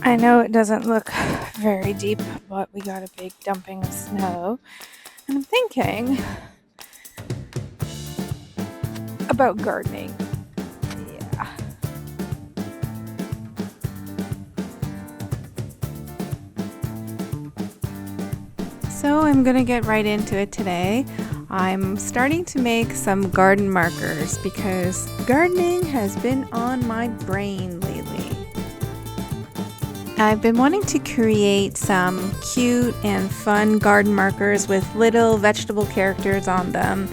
I know it doesn't look very deep, but we got a big dumping of snow. And I'm thinking about gardening. Yeah. So I'm gonna get right into it today. I'm starting to make some garden markers because gardening has been on my brain lately. I've been wanting to create some cute and fun garden markers with little vegetable characters on them,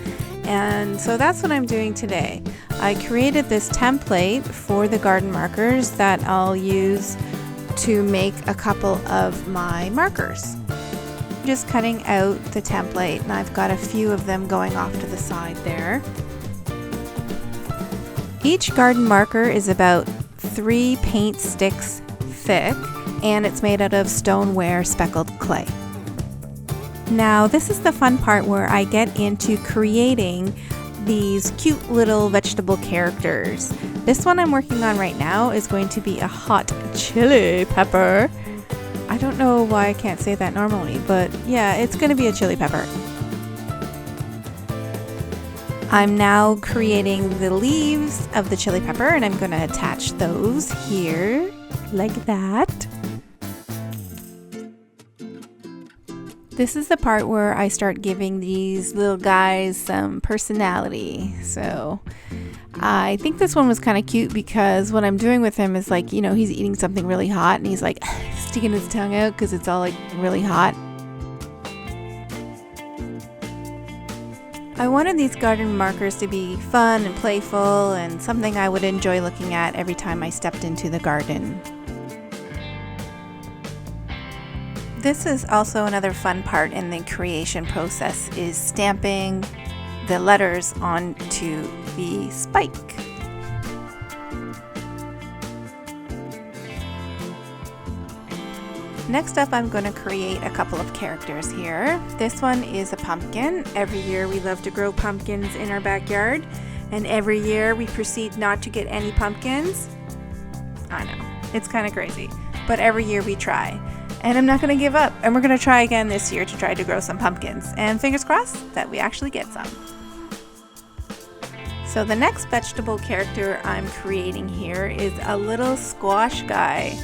and so that's what I'm doing today. I created this template for the garden markers that I'll use to make a couple of my markers. I'm just cutting out the template, and I've got a few of them going off to the side there. Each garden marker is about 3 paint sticks thick, and it's made out of stoneware speckled clay. Now this is the fun part where I get into creating these cute little vegetable characters. This one I'm working on right now is going to be a hot chili pepper. I don't know why I can't say that normally, but yeah, it's going to be a chili pepper. I'm now creating the leaves of the chili pepper, and I'm going to attach those here like that. This is the part where I start giving these little guys some personality. So I think this one was kind of cute because what I'm doing with him is like, you know, he's eating something really hot and he's like sticking his tongue out because it's all like really hot. I wanted these garden markers to be fun and playful and something I would enjoy looking at every time I stepped into the garden. This is also another fun part in the creation process, is stamping the letters onto the spike. Next up, I'm going to create a couple of characters here. This one is a pumpkin. Every year we love to grow pumpkins in our backyard, and every year we proceed not to get any pumpkins. I know, it's kind of crazy, but every year we try. And I'm not going to give up, and we're going to try again this year to try to grow some pumpkins, and fingers crossed that we actually get some. So the next vegetable character I'm creating here is a little squash guy.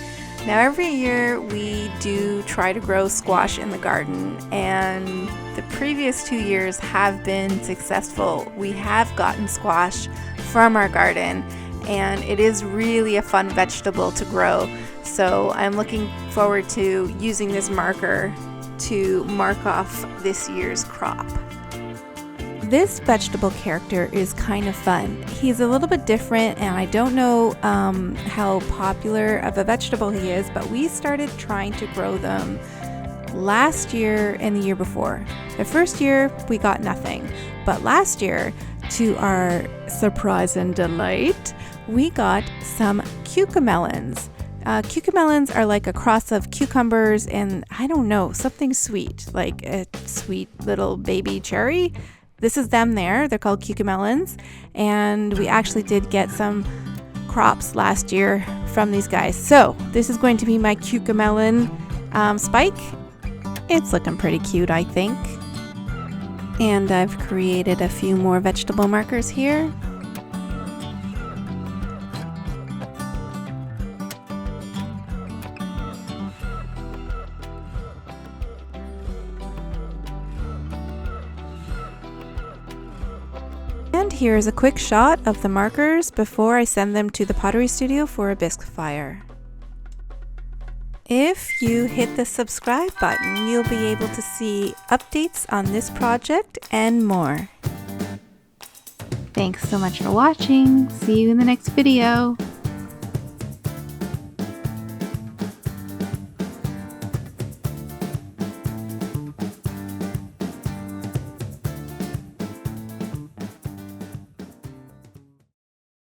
Now every year we do try to grow squash in the garden, and the previous 2 years have been successful. We have gotten squash from our garden, and it is really a fun vegetable to grow. So I'm looking forward to using this marker to mark off this year's crop. This vegetable character is kind of fun. He's a little bit different, and I don't know how popular of a vegetable he is, but we started trying to grow them last year and the year before. The first year we got nothing, but last year, to our surprise and delight, we got some cucamelons. Cucamelons are like a cross of cucumbers and, I don't know, something sweet, like a sweet little baby cherry. This is them there. They're called cucamelons, and we actually did get some crops last year from these guys. So this is going to be my cucamelon spike. It's looking pretty cute, I think. And I've created a few more vegetable markers here. And here's a quick shot of the markers before I send them to the pottery studio for a bisque fire. If you hit the subscribe button, you'll be able to see updates on this project and more. Thanks so much for watching. See you in the next video.